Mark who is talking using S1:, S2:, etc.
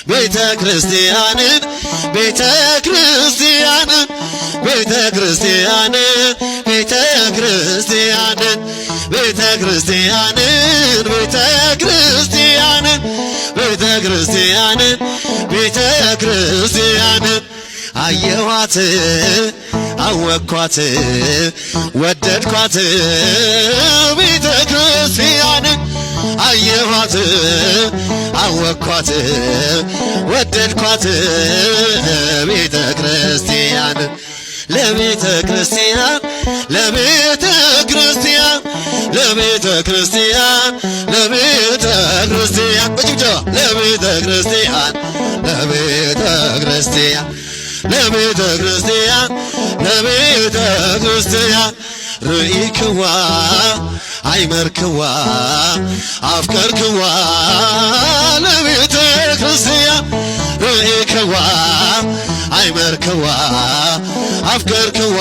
S1: ቤተ ክርስቲያንን ቤተ ክርስቲያንን ቤተ ክርስቲያንን ቤተ ክርስቲያንን ቤተ ክርስቲያንን ቤተ ክርስቲያንን ቤተ ክርስቲያንን ቤተ ክርስቲያንን አየኋት አወኳት ወደድኳት ቤተ ክርስቲያንን አየኋት አወኳት ወደድኳት ቤተ ክርስቲያንን ለቤተ ክርስቲያን ለቤተ ክርስቲያን ለቤተ ክርስቲያን ለቤተ ክርስቲያን በጭብጨባ ለቤተ ክርስቲያን ለቤተ ክርስቲያን ለቤተ ክርስቲያን ለቤተ ክርስቲያን ርኢክዋ አይመርክዋ አፍቀርክዋ ለቤተ ክርስቲያን ርኢክዋ አይመርክዋ አፍቀርክዋ